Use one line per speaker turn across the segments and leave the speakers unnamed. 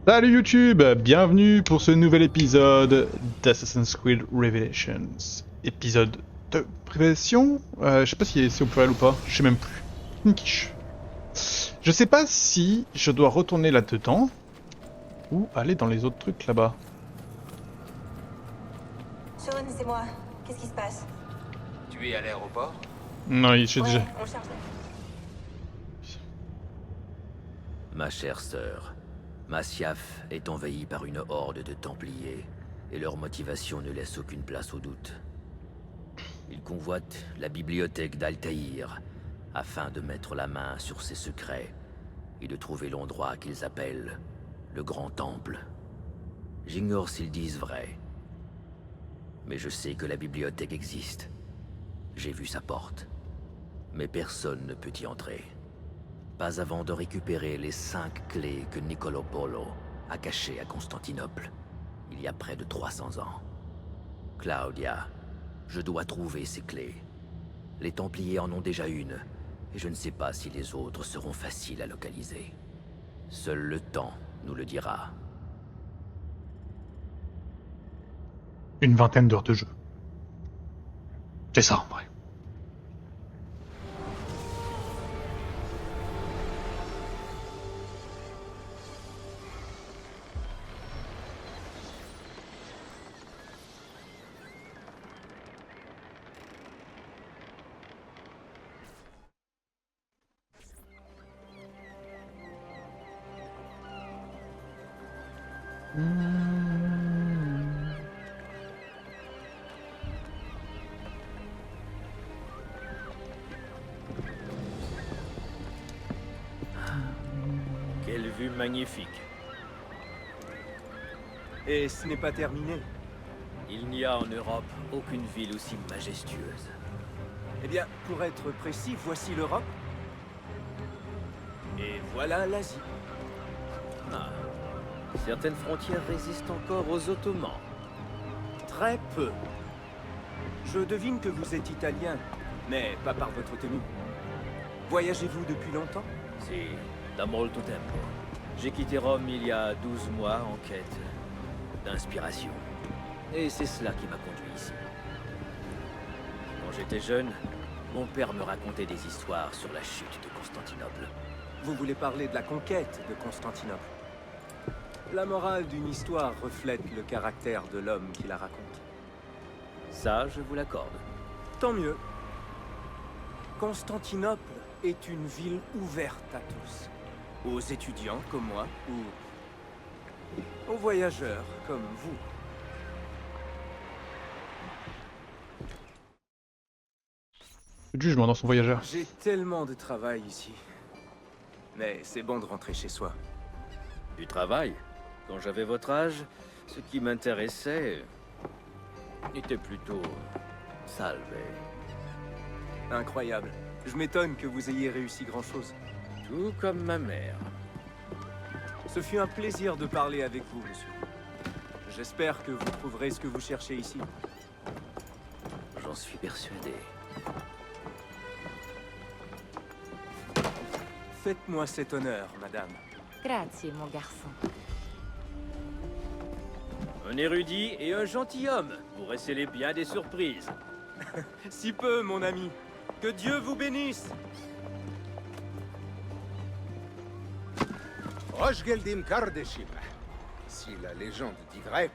Salut YouTube, bienvenue pour ce nouvel épisode d'Assassin's Creed Revelations. Épisode de prévention. Je sais pas si on peut aller ou pas, je sais même plus. Une quiche. Je sais pas si je dois retourner là-dedans ou aller dans les autres trucs là-bas.
Sean, c'est moi. Qu'est-ce qui se passe?
Tu es à l'aéroport?
Non, j'ai déjà...
Ouais, on charge.
Ma chère sœur, Masyaf est envahie par une horde de Templiers, et leur motivation ne laisse aucune place au doute. Ils convoitent la bibliothèque d'Altaïr, afin de mettre la main sur ses secrets, et de trouver l'endroit qu'ils appellent le Grand Temple. J'ignore s'ils disent vrai, mais je sais que la bibliothèque existe. J'ai vu sa porte, mais personne ne peut y entrer. Pas avant de récupérer les 5 clés que Niccolò Polo a cachées à Constantinople, il y a près de 300 ans. Claudia, je dois trouver ces clés. Les Templiers en ont déjà une, et je ne sais pas si les autres seront faciles à localiser. Seul le temps nous le dira.
une vingtaine d'heures de jeu. C'est ça en vrai.
Quelle vue magnifique.
Et ce n'est pas terminé.
Il n'y a en Europe aucune ville aussi majestueuse.
Eh bien, pour être précis, voici l'Europe. Et voilà l'Asie.
Ah. Certaines frontières résistent encore aux Ottomans.
Très peu. Je devine que vous êtes italien, mais pas par votre tenue. Voyagez-vous depuis longtemps?
Si, da molto tempo. J'ai quitté Rome il y a 12 mois en quête d'inspiration. Et c'est cela qui m'a conduit ici. Quand j'étais jeune, mon père me racontait des histoires sur la chute de Constantinople.
Vous voulez parler de la conquête de Constantinople. La morale d'une histoire reflète le caractère de l'homme qui la raconte.
Ça, je vous l'accorde.
Tant mieux. Constantinople est une ville ouverte à tous. Aux étudiants comme moi, ou aux voyageurs comme vous.
Le jugement dans son voyageur.
J'ai tellement de travail ici. Mais c'est bon de rentrer chez soi.
Du travail. Quand j'avais votre âge, ce qui m'intéressait était plutôt salvé.
Incroyable. Je m'étonne que vous ayez réussi grand-chose.
Tout comme ma mère.
Ce fut un plaisir de parler avec vous, monsieur. J'espère que vous trouverez ce que vous cherchez ici.
J'en suis persuadé.
Faites-moi cet honneur, madame.
Grazie, mon garçon.
Un érudit et un gentilhomme pourraient sceller bien des surprises.
Si peu, mon ami. Que Dieu vous bénisse.
Rochgeldim Kardeshim. Si la légende dit vrai,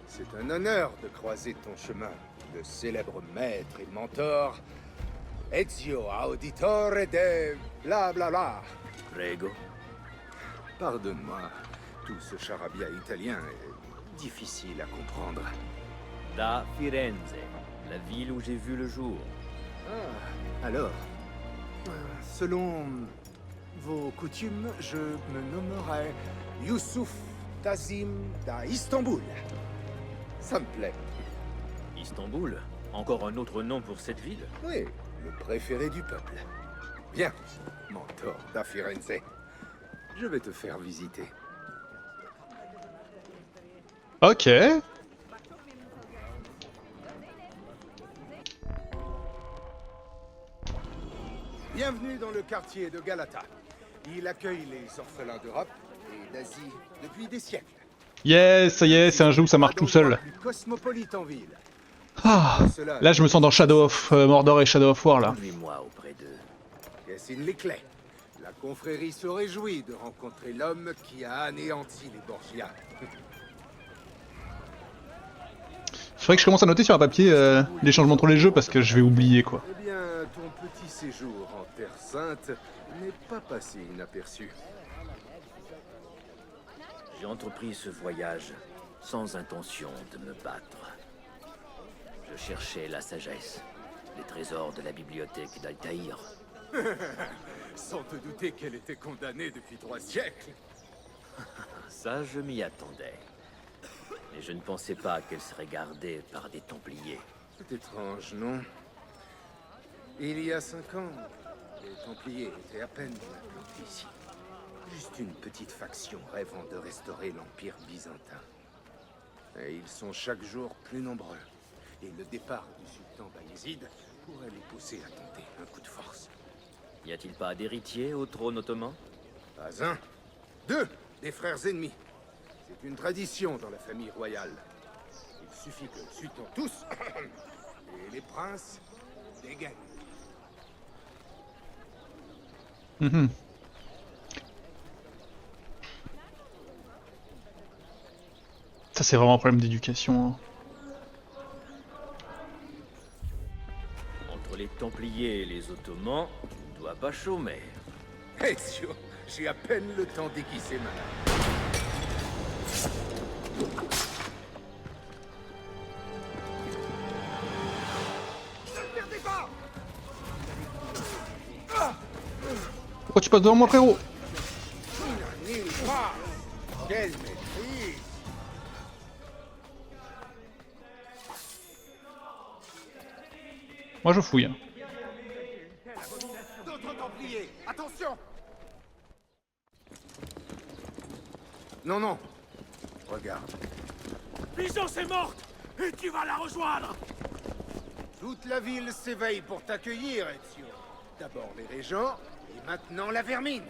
c'est un honneur de croiser ton chemin, le célèbre maître et mentor, Ezio Auditore de bla bla bla.
Prego.
Pardonne-moi, tout ce charabia italien est difficile à comprendre.
Da Firenze, la ville où j'ai vu le jour.
Ah, alors, selon vos coutumes, je me nommerai Youssouf Tazim da Istanbul. Ça me plaît.
Istanbul, encore un autre nom pour cette ville.
Oui, le préféré du peuple. Bien, mentor da Firenze. Je vais te faire visiter.
Ok.
Bienvenue dans le quartier de Galata. Il accueille les orphelins d'Europe et d'Asie depuis des siècles.
Yes, ça y est, c'est un jeu où ça marche tout seul.
Plus cosmopolite en ville.
Ah, là je me sens dans Shadow of Mordor et Shadow of War là.
Conduis-moi auprès d'eux.
Cassine les clés. La confrérie se réjouit de rencontrer l'homme qui a anéanti les Borgia.
Faudrait que je commence à noter sur un papier les changements entre les jeux parce que je vais oublier quoi.
Eh bien, ton petit séjour en Terre Sainte n'est pas passé inaperçu.
J'ai entrepris ce voyage sans intention de me battre. Je cherchais la sagesse, les trésors de la bibliothèque d'Altaïr.
Sans te douter qu'elle était condamnée depuis 3 siècles.
Ça, je m'y attendais. Mais je ne pensais pas qu'elle serait gardée par des Templiers.
C'est étrange, non? Il y a 5 ans, les Templiers étaient à peine implantés ici. Juste une petite faction rêvant de restaurer l'Empire byzantin. Et ils sont chaque jour plus nombreux. Et le départ du sultan Bayezid pourrait les pousser à tenter un coup de force.
N'y a-t-il pas d'héritier au trône ottoman?
Pas un, 2 des frères ennemis. C'est une tradition dans la famille royale. Il suffit que le sultan tousse et les princes dégainent.
Mhm. Ça c'est vraiment un problème d'éducation. Hein.
Entre les Templiers et les Ottomans, tu ne dois pas chômer.
Ezio, j'ai à peine le temps d'aiguiser ma lame.
Pourquoi tu passes devant moi frérot?
Quelle maîtrise!
Moi je fouille. Hein.
D'autres Templiers! Attention! Non, non. Regarde.
Byzance est morte et tu vas la rejoindre.
Toute la ville s'éveille pour t'accueillir, Ezio. D'abord les régents, et maintenant la vermine.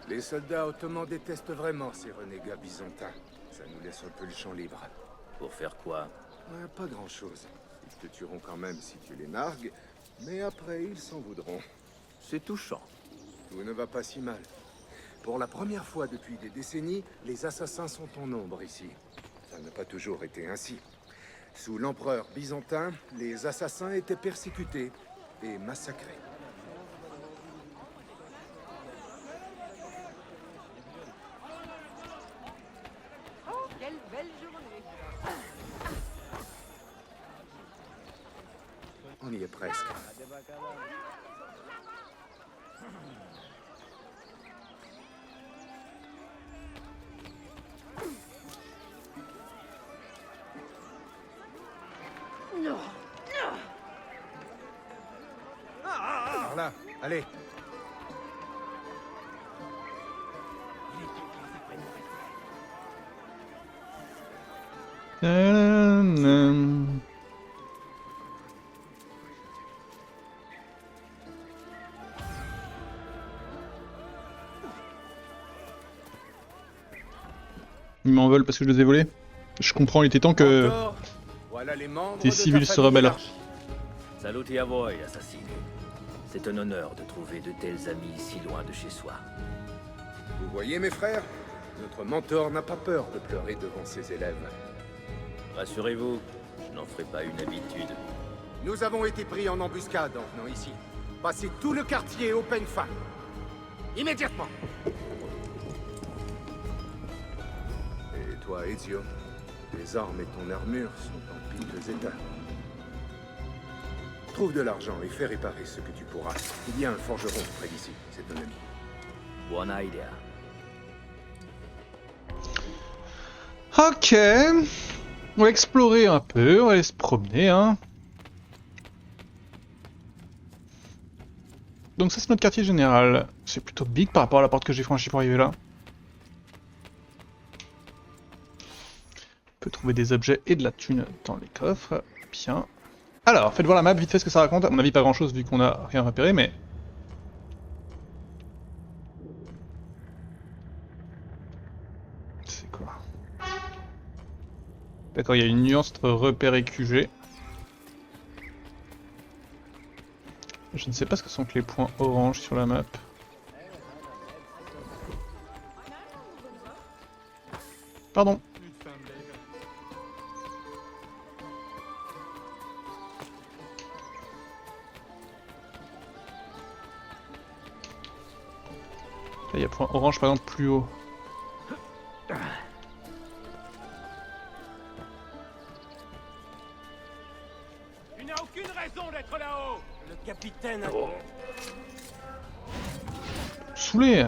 Les soldats ottomans détestent vraiment ces renégats byzantins. Ça nous laisse un peu le champ libre.
Pour faire quoi?
Ouais, pas grand-chose. Ils te tueront quand même si tu les nargues, mais après ils s'en voudront.
C'est touchant.
Tout ne va pas si mal. Pour la première fois depuis des décennies, les assassins sont en nombre ici. Ça n'a pas toujours été ainsi. Sous l'empereur byzantin, les assassins étaient persécutés et massacrés.
Oh, quelle belle journée!
On y est presque. Par là, allez.
Tadam. Ils m'en veulent parce que je les ai volés. Je comprends, il était temps que
Encore, voilà les membres
des
de ta
civils se
famille
rebellent.
élargie.
Salut à voi, assassine. C'est un honneur de trouver de tels amis si loin de chez soi.
Vous voyez, mes frères, notre mentor n'a pas peur de pleurer devant ses élèves.
Rassurez-vous, je n'en ferai pas une habitude.
Nous avons été pris en embuscade en venant ici. Passez tout le quartier au peigne fin. Immédiatement. Et toi, Ezio, tes armes et ton armure sont en piteux état. Trouve de l'argent et fais réparer ce que tu pourras. Il y a un forgeron près d'ici, c'est un ami.
Buona idea.
Ok. On va explorer un peu, on va aller se promener, hein. Donc ça c'est notre quartier général. C'est plutôt big par rapport à la porte que j'ai franchie pour arriver là. On peut trouver des objets et de la thune dans les coffres. Bien. Alors, faites voir la map, vite fait ce que ça raconte. À mon avis pas grand chose vu qu'on a rien repéré, mais... c'est quoi? D'accord, il y a une nuance entre repère et QG. Je ne sais pas ce que sont que les points orange sur la map. Pardon. Là, il y a point orange par exemple plus haut.
Tu n'as aucune raison d'être là-haut. Le capitaine a...
Saoulé.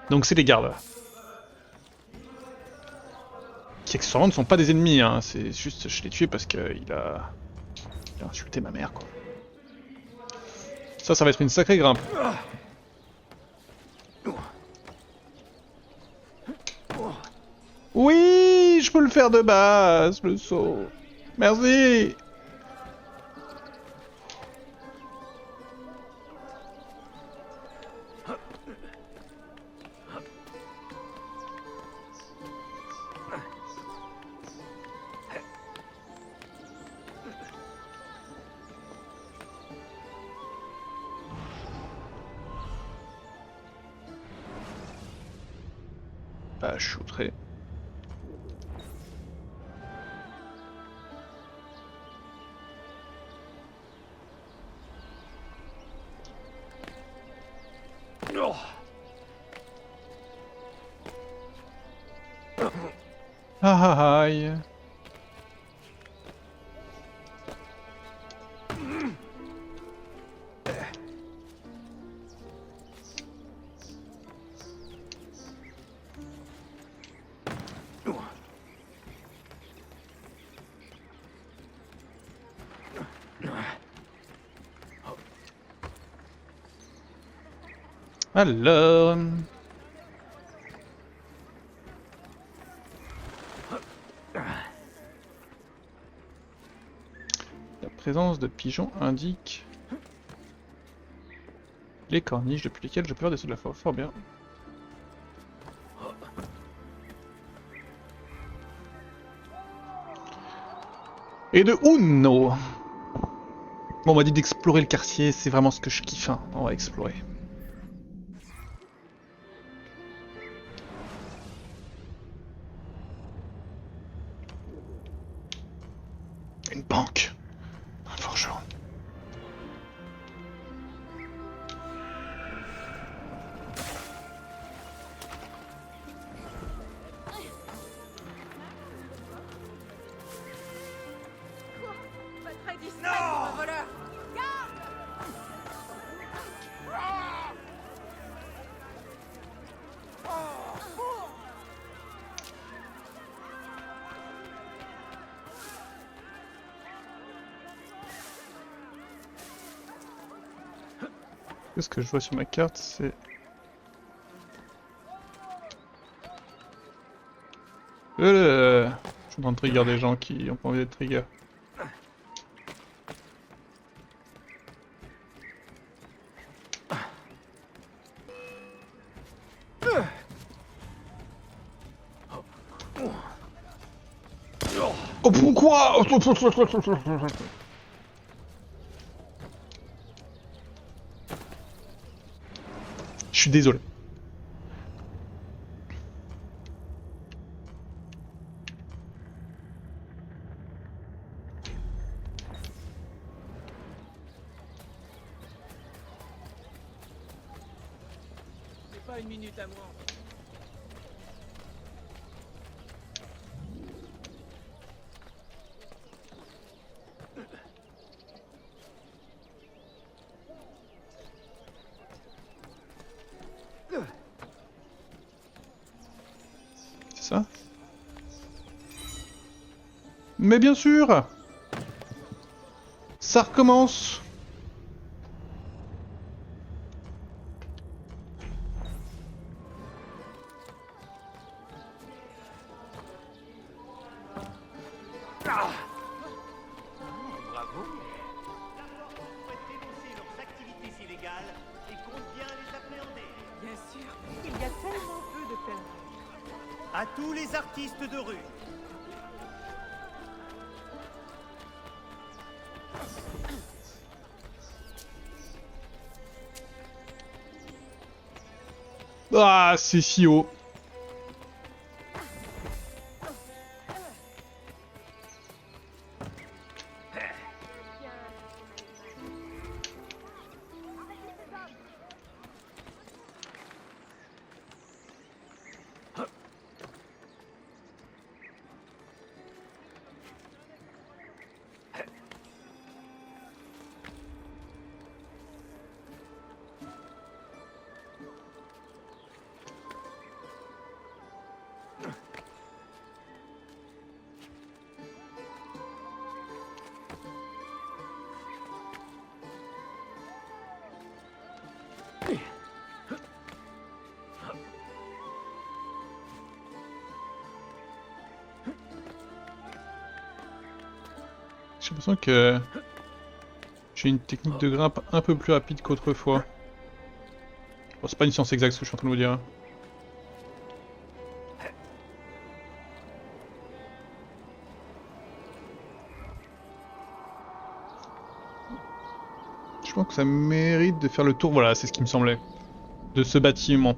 Donc c'est les gardes. Qui accessoirement ne sont pas des ennemis, hein. C'est juste je l'ai tué parce qu'il a insulté ma mère quoi. Ça va être une sacrée grimpe. Oui, je peux le faire de base, le saut. Merci. Bah, je suis outré. Ah aïe. Alors... La présence de pigeons indique les corniches depuis lesquelles je peux faire des sauts de la forêt. Fort bien. Et de Uno. Bon, on m'a dit d'explorer le quartier, c'est vraiment ce que je kiffe, hein. On va explorer. Une banque. Un forgeron.
Pas très discret pour un voleur.
Ce que je vois sur ma carte, c'est... Je suis en train de trigger des gens qui ont pas envie d'être trigger. Oh pourquoi? Je suis désolé.
C'est pas une minute à moi.
C'est ça? Mais bien sûr! Ça recommence!
Bravo.
Souhaitent dénoncer leurs activités illégales et comptent bien les appréhender.
Bien
À tous les artistes de rue.
Ah, c'est si haut. J'ai l'impression que j'ai une technique de grimpe un peu plus rapide qu'autrefois. Bon, c'est pas une science exacte ce que je suis en train de vous dire. Je pense que ça mérite de faire le tour, voilà, c'est ce qui me semblait, de ce bâtiment.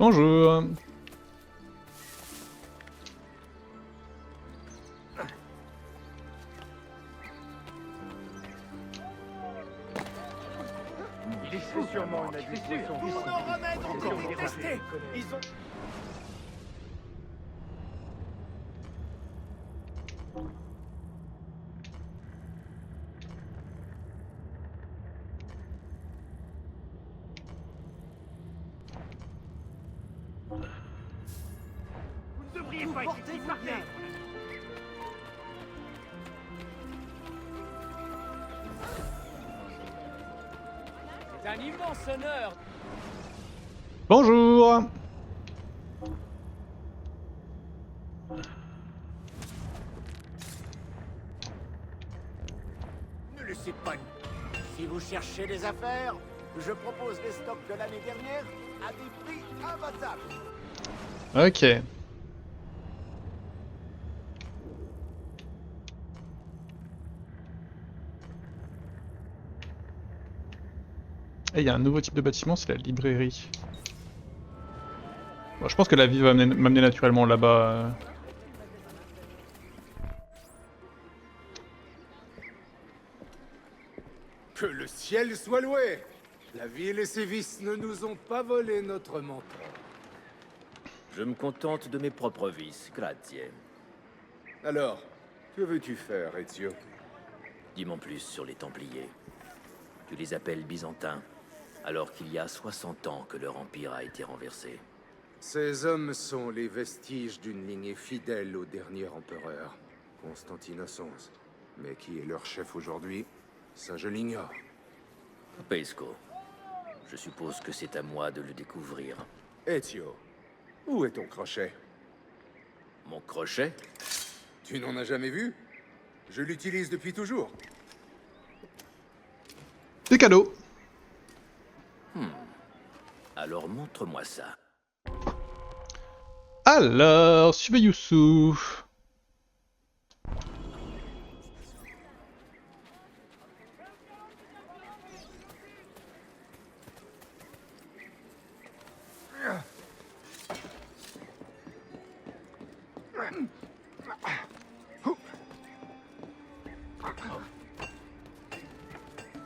Bonjour.
C'est sûrement une addition. Pour nos remèdes encore testés. Ils ont... Vous ne devriez pas être ici, partez. C'est un immense honneur.
Bonjour.
Ne laissez pas. Si vous cherchez des affaires, je propose les stocks de l'année dernière à des prix imbattables.
Ok. Et il y a un nouveau type de bâtiment, c'est la librairie. Bon, je pense que la vie va m'amener naturellement là-bas.
Que le ciel soit loué! La ville et ses vices ne nous ont pas volé notre mentor.
Je me contente de mes propres vices, grazie.
Alors, que veux-tu faire, Ezio?
Dis-moi plus sur les Templiers. Tu les appelles byzantins, alors qu'il y a 60 ans que leur empire a été renversé.
Ces hommes sont les vestiges d'une lignée fidèle au dernier empereur, Constantine XI. Mais qui est leur chef aujourd'hui? Ça, je l'ignore.
Pesco, je suppose que c'est à moi de le découvrir.
Ezio, où est ton crochet?
Mon crochet?
Tu n'en as jamais vu? Je l'utilise depuis toujours.
Des cadeaux.
Alors montre-moi ça.
Alors, suivez Youssouf.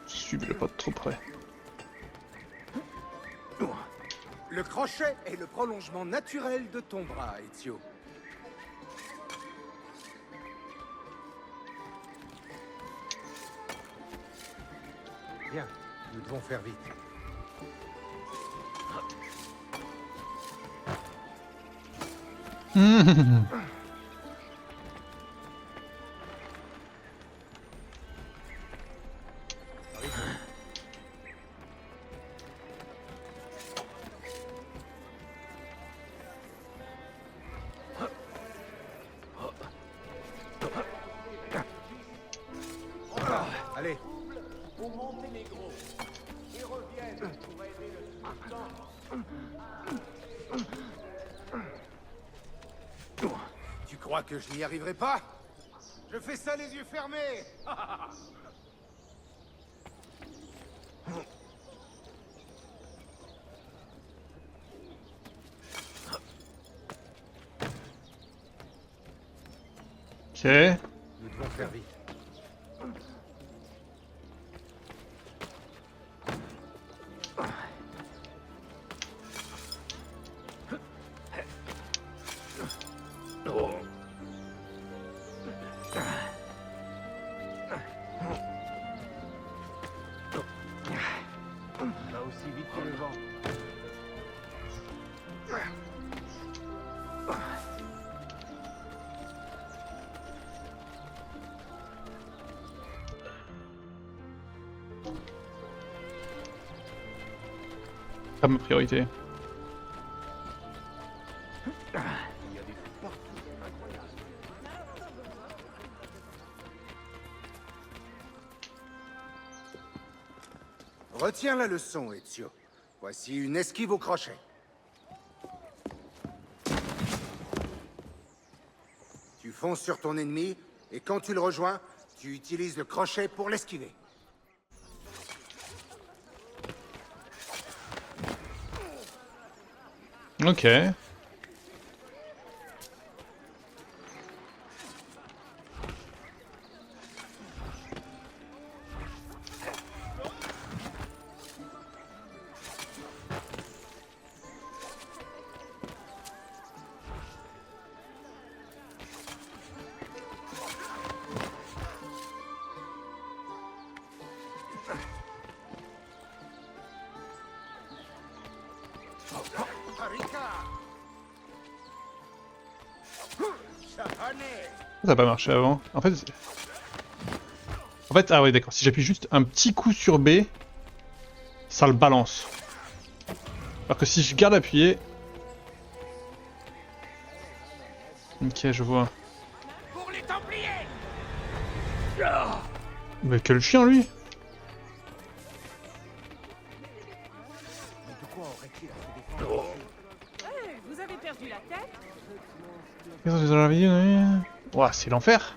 Suivez-le pas de trop près.
Le crochet est le prolongement naturel de ton bras, Ezio. Bien, nous devons faire vite. Tu crois que je n'y arriverai pas? Je fais ça les yeux fermés.
Ok.
Nous devons faire vite.
Va aussi vite que le vent.
Pas ma priorité.
Retiens la leçon, Ezio. Voici une esquive au crochet. Tu fonces sur ton ennemi, et quand tu le rejoins, tu utilises le crochet pour l'esquiver.
Ok. Ça n'a pas marché avant. En fait, ah ouais d'accord, si j'appuie juste un petit coup sur B, ça le balance. Alors que si je garde appuyé... Ok, je vois.
Pour les Templiers!
Mais quel chien lui!
Mais de quoi aurait-il à se défendre?
Hey, vous avez perdu la tête?
Ouah, c'est l'enfer!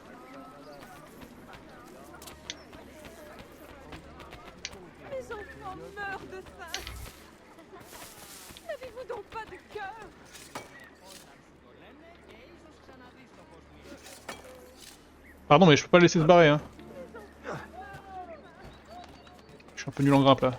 Mes enfants meurent de faim. N'avez-vous donc pas de cœur?
Pardon, mais je peux pas le laisser se barrer, hein. Je suis un peu nul en grimpe là.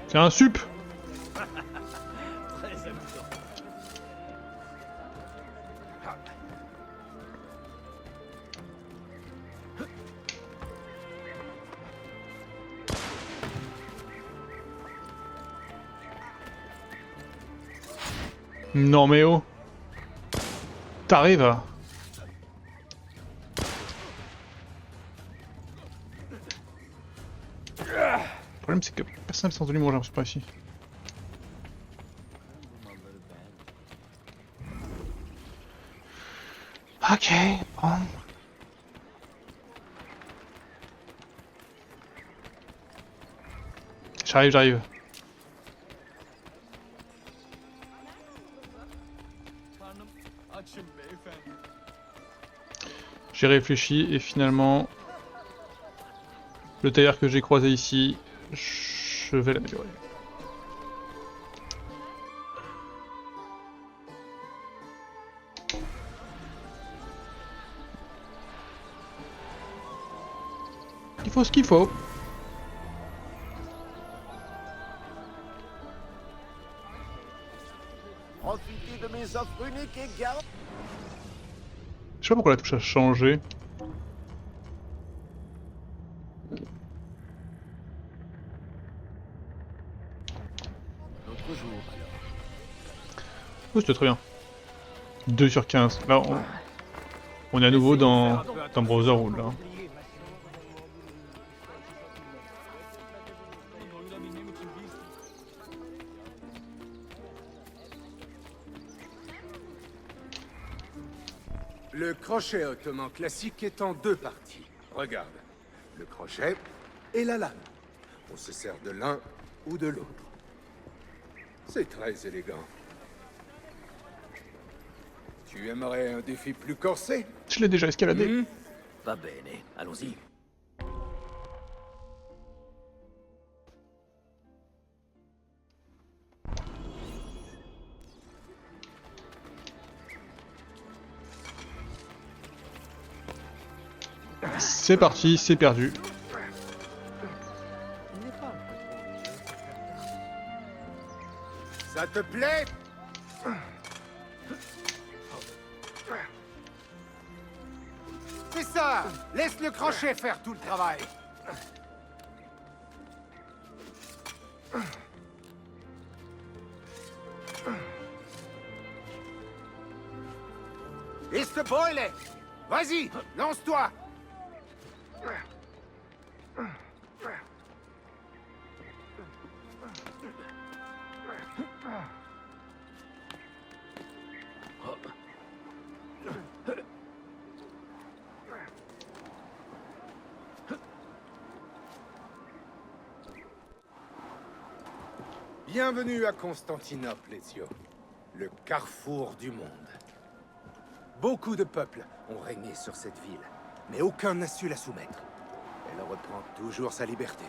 C'est un sup!
Très amusant.
Non mais oh! T'arrives à... Le problème c'est que personne n'a entendu mon j'ai pas ici. Ok, bon. J'arrive. J'ai réfléchi et finalement, le tailleur que j'ai croisé ici, je vais l'améliorer. Il faut ce qu'il faut.
Profitez de mes offres uniques et garanties.
Je sais pas pourquoi la touche a changé.
L'autre jour, alors.
Oh, c'était très bien. 2 sur 15. Là, on est à nouveau dans Brotherhood là.
Le crochet ottoman classique est en 2 parties. Regarde. Le crochet et la lame. On se sert de l'un ou de l'autre. C'est très élégant. Tu aimerais un défi plus corsé?
Je l'ai déjà escaladé.
Va bene, allons-y.
C'est parti, c'est perdu.
Ça te plaît? C'est ça! Laisse le crochet faire tout le travail. Ist Boile! Vas-y, lance-toi! Bienvenue à Constantinople, Ezio. Le carrefour du monde. Beaucoup de peuples ont régné sur cette ville, mais aucun n'a su la soumettre. Elle reprend toujours sa liberté.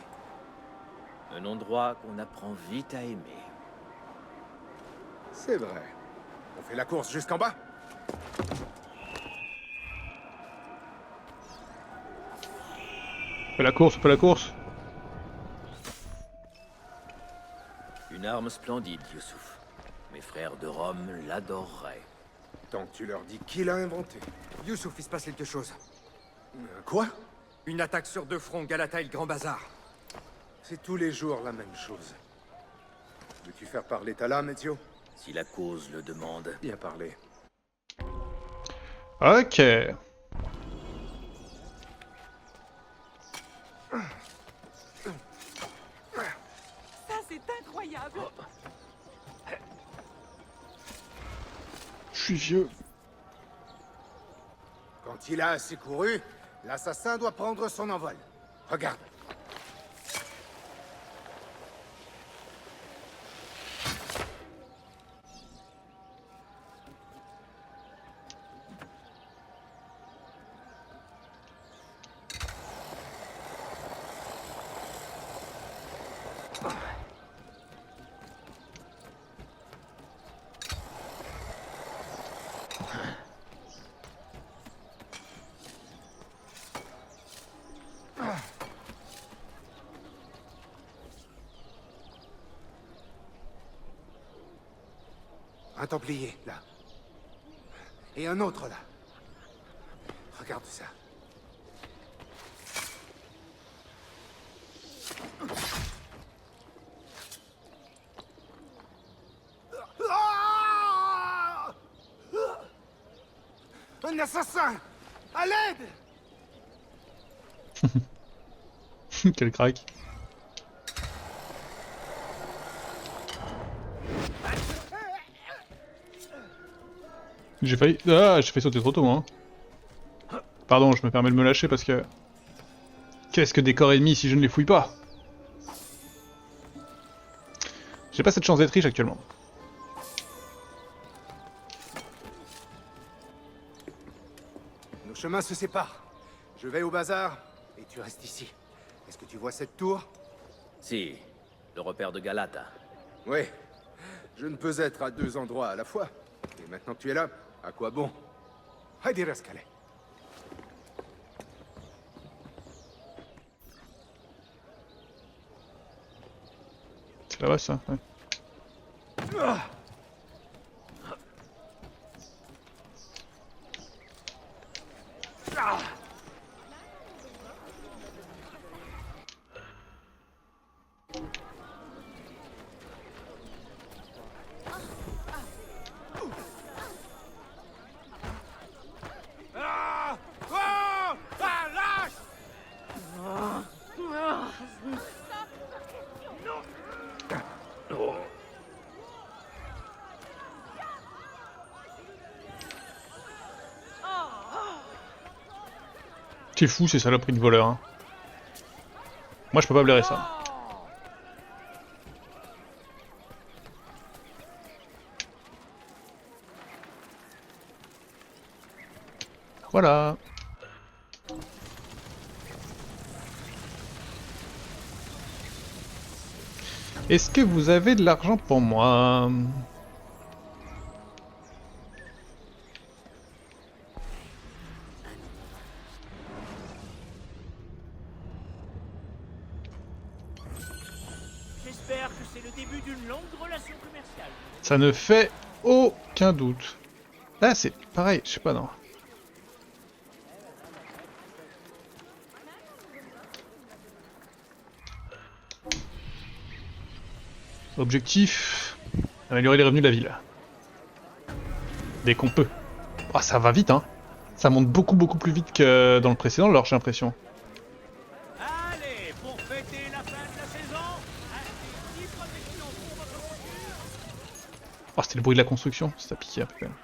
Un endroit qu'on apprend vite à aimer.
C'est vrai. On fait la course jusqu'en bas?
On fait la course, on fait la course.
Une arme splendide, Youssouf. Mes frères de Rome l'adoreraient.
Tant que tu leur dis qui l'a inventé.
Youssouf, il se passe quelque chose.
Quoi?
Une attaque sur 2 fronts, Galata et le Grand Bazar.
C'est tous les jours la même chose. Veux-tu faire parler ta lame, Ezio?
Si la cause le demande.
Bien parlé.
Ok.
Ça, c'est incroyable.
Je suis vieux.
Quand il a assez couru, l'assassin doit prendre son envol. Regarde. Un templier, là. Et un autre, là. Regarde ça. Un assassin! À l'aide!
Quel crack. J'ai failli... Ah, j'ai failli sauter trop tôt, moi. Pardon, je me permets de me lâcher parce que... Qu'est-ce que des corps ennemis si je ne les fouille pas? J'ai pas cette chance d'être riche actuellement.
Nos chemins se séparent. Je vais au bazar, et tu restes ici. Est-ce que tu vois cette tour?
Si, le repère de Galata.
Oui. Je ne peux être à 2 endroits à la fois. Et maintenant que tu es là, à quoi bon? Hadi Rascale.
C'est là-bas, ça, ouais. C'est fou ces saloperies de voleurs. Hein. Moi je peux pas blairer ça. Voilà. Est-ce que vous avez de l'argent pour moi?
J'espère que c'est le début d'une longue relation commerciale.
Ça ne fait aucun doute. Là c'est pareil, je sais pas non. Objectif, améliorer les revenus de la ville. Dès qu'on peut. Oh, ça va vite, hein. Ça monte beaucoup plus vite que dans le précédent, alors j'ai l'impression.
Allez, pour fêter la fin de la saison, achetez 10 protections pour votre voiture.
Oh, c'était le bruit de la construction, ça piquait quand même.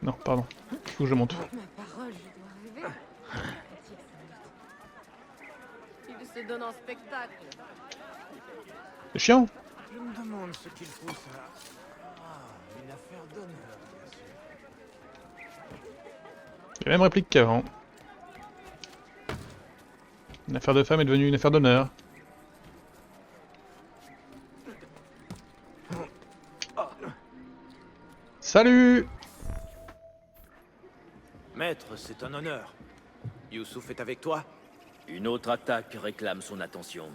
Non, pardon. Il faut que je monte.
Ma parole, je dois rêver. Il se donne en spectacle.
C'est chiant.
Je me demande ce qu'il faut ça. Ah, une affaire d'honneur, bien sûr.
La même réplique qu'avant. Une affaire de femme est devenue une affaire d'honneur. Salut!
Maître, c'est un honneur. Youssouf est avec toi?
Une autre attaque réclame son attention.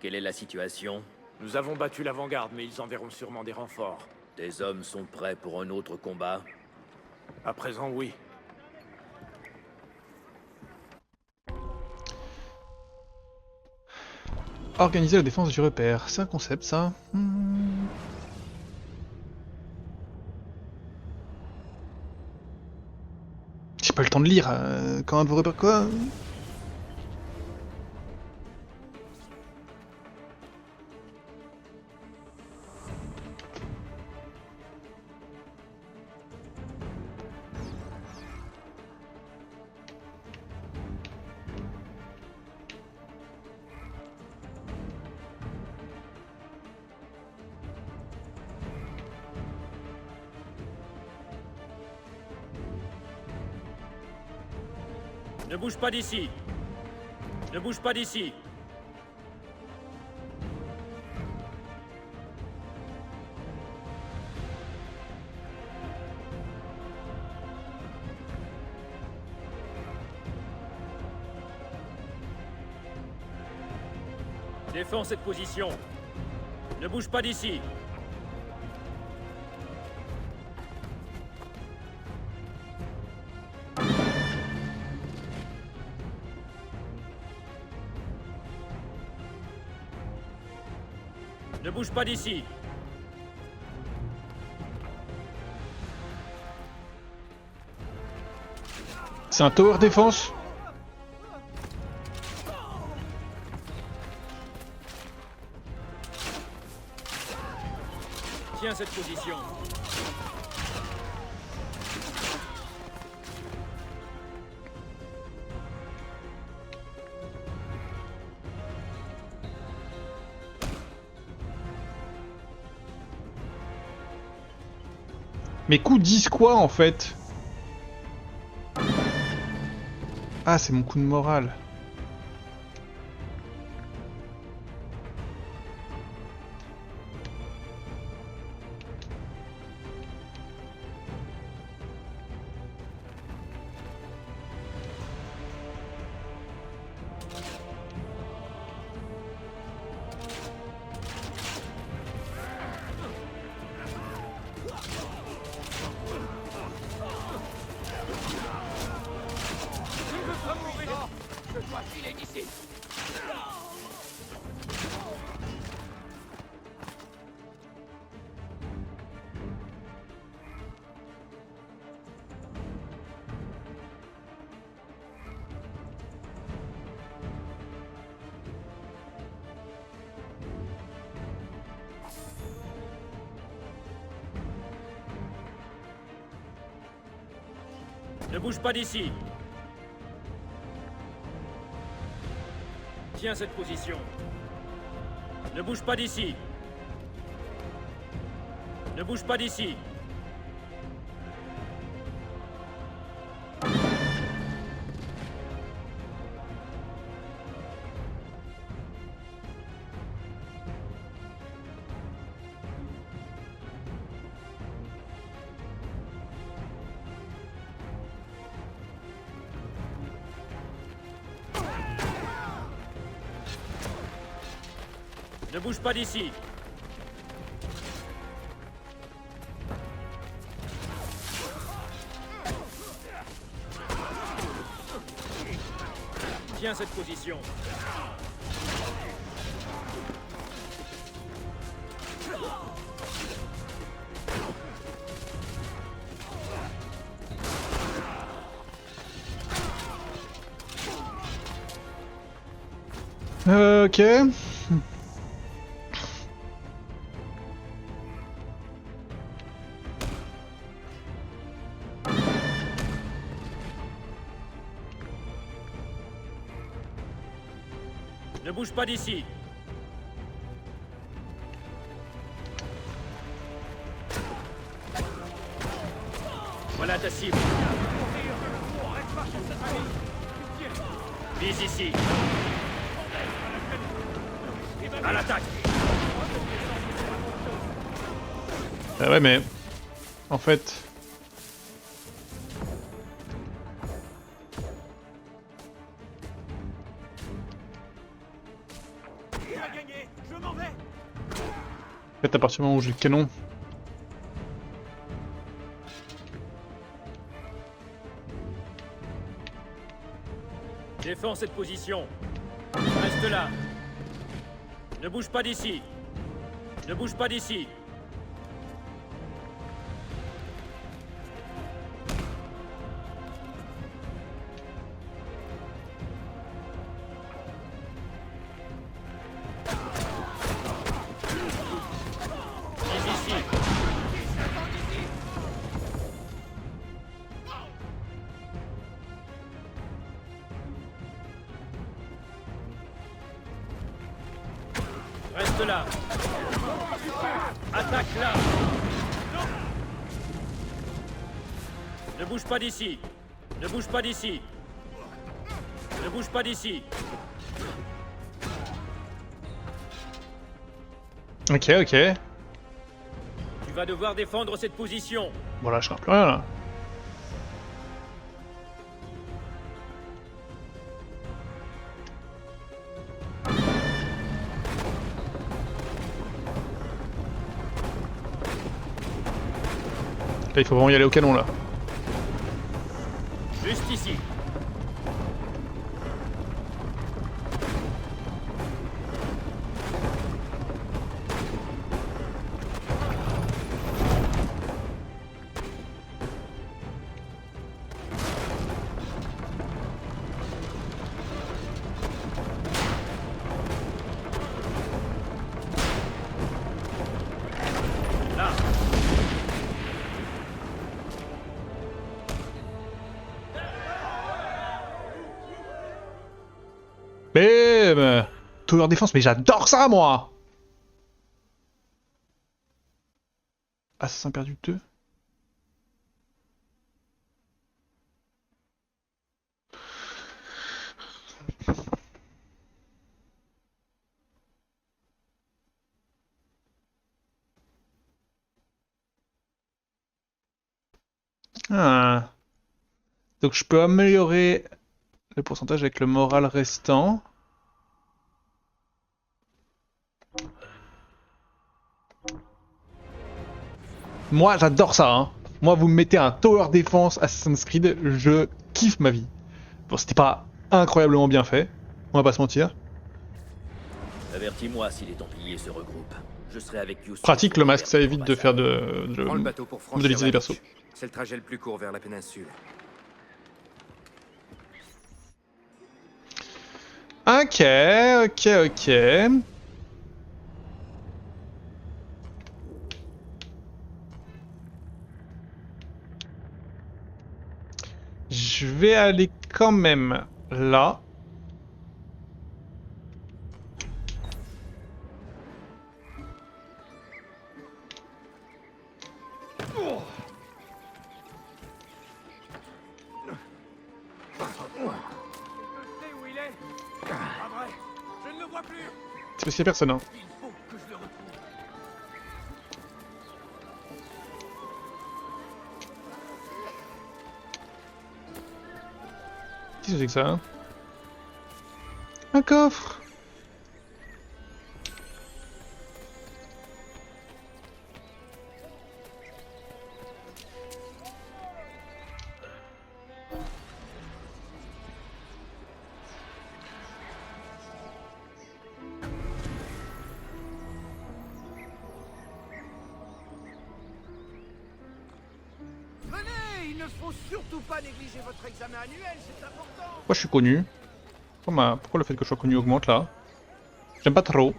Quelle est la situation?
Nous avons battu l'avant-garde, mais ils enverront sûrement des renforts.
Tes hommes sont prêts pour un autre combat?
À présent, oui.
Organiser la défense du repère, c'est un concept ça. J'ai pas le temps de lire, quand un de vos repères quoi?
Ne bouge pas d'ici! Ne bouge pas d'ici! Défends cette position! Ne bouge pas d'ici! Ne bouge pas d'ici!
C'est un tower défense?
Tiens cette position!
Mes coups disent quoi en fait? Ah, c'est mon coup de morale.
Ne bouge pas d'ici. Tiens cette position. Ne bouge pas d'ici. Ne bouge pas d'ici. Ne bouge pas d'ici. Tiens cette position.
Ok.
Ne bouge pas d'ici. Voilà ta cible. Vise ici. À l'attaque.
Ah ouais, mais en fait. En fait, à partir du moment où j'ai le canon.
Défends cette position. Reste là. Ne bouge pas d'ici. Ne bouge pas d'ici. Vise ici. Reste là. Attaque là. Ne bouge pas d'ici. Ne bouge pas d'ici. Ne bouge pas d'ici.
Ok, ok.
Tu vas devoir défendre cette position.
Bon là, je crains plus rien là. Là, il faut vraiment y aller au canon là.
Juste ici. Là.
Bam! Tower défense, mais j'adore ça moi! Assassin perdu 2. Ah. Donc je peux améliorer le pourcentage avec le moral restant. Moi j'adore ça, hein. Moi vous me mettez un tower défense Assassin's Creed, je kiffe ma vie. Bon, c'était pas incroyablement bien fait, on va pas se mentir.
Avertis-moi si les Templiers se regroupent. Je serai avec Youssouf.
Pratique le masque, ça évite de faire de
Prends le bateau pour franchir
modéliser
la
les persos.
Manche. C'est le trajet le plus court vers la péninsule.
Ok, ok, ok. vais aller quand même là.
Je sais où il est. Pas vrai. Je ne le vois plus.
C'est parce qu'il y a personne, hein.
Il faut que je le retrouve.
Qu'est-ce que c'est que ça, hein? Un coffre!
Venez, il ne faut surtout pas négliger votre examen annuel, c'est important.
Pourquoi je suis connu? Pourquoi le fait que je sois connu augmente là? J'aime pas trop.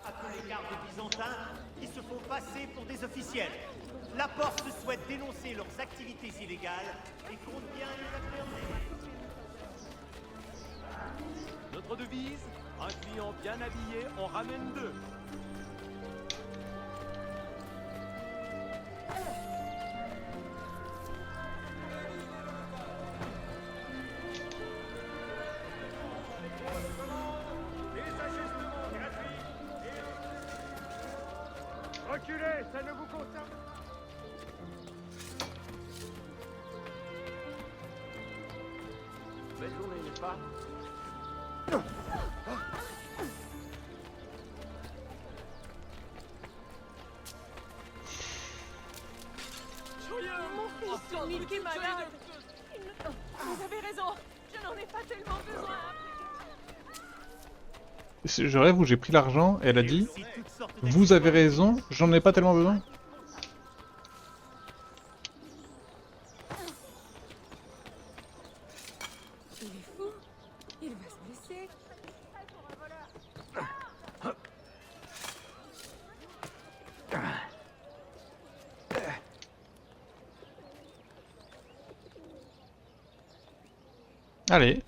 Appelés gardes byzantins qui se font passer pour des officiels. La Porte souhaite dénoncer leurs activités illégales et compte bien les appréhender.
Notre devise, un client bien habillé en ramène deux.
Reculez, ça ne vous concerne.
Belle journée, n'est-ce pas?
Mon fils, Nick est malade. Vous avez raison. Je n'en ai pas tellement besoin.
Je rêve où j'ai pris l'argent et elle a dit
Si toutes sortes
vous avez raison, j'en ai pas tellement besoin.
Il est fou. Il va se blesser.
Allez.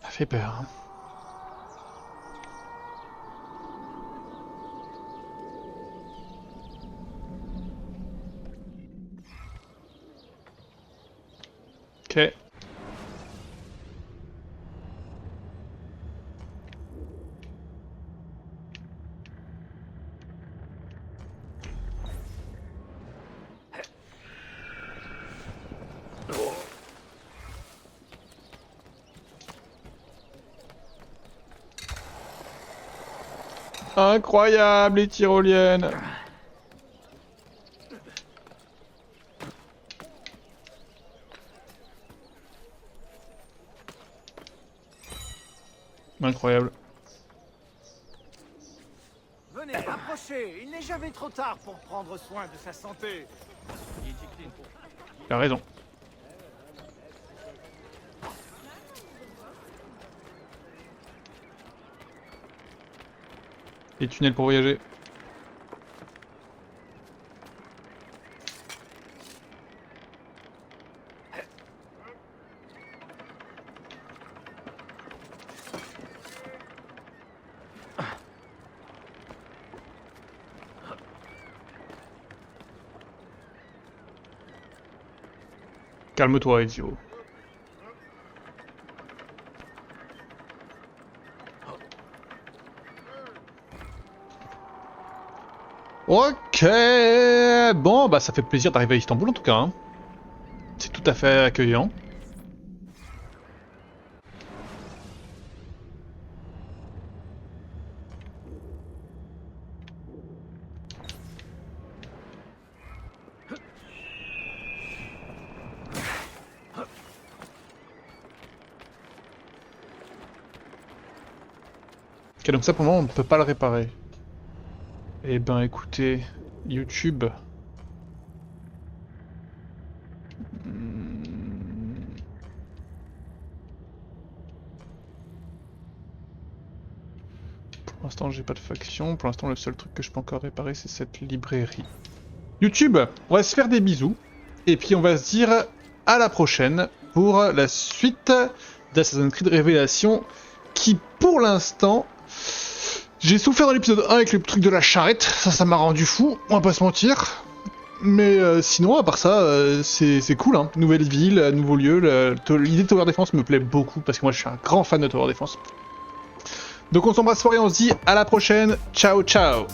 Ça fait peur. Hein. Ok. Incroyable les tyroliennes. Incroyable.
Venez, approchez. Il n'est jamais trop tard pour prendre soin de sa santé.
Tu as raison. Les tunnels pour voyager. Calme-toi, Ezio. Ok, bon, bah ça fait plaisir d'arriver à Istanbul en tout cas. Hein. C'est tout à fait accueillant. Ok, donc ça pour le moment on ne peut pas le réparer. Eh ben écoutez, YouTube. Pour l'instant j'ai pas de faction, pour l'instant le seul truc que je peux encore réparer c'est cette librairie. YouTube, on va se faire des bisous, et puis on va se dire à la prochaine pour la suite d'Assassin's Creed Révélation, qui pour l'instant... J'ai souffert dans l'épisode 1 avec le truc de la charrette, ça m'a rendu fou, on va pas se mentir. Mais sinon, à part ça, c'est cool, hein. Nouvelle ville, nouveau lieu, l'idée de Tower Defense me plaît beaucoup, parce que moi je suis un grand fan de Tower Defense. Donc on s'embrasse fort et on se dit à la prochaine, ciao ciao.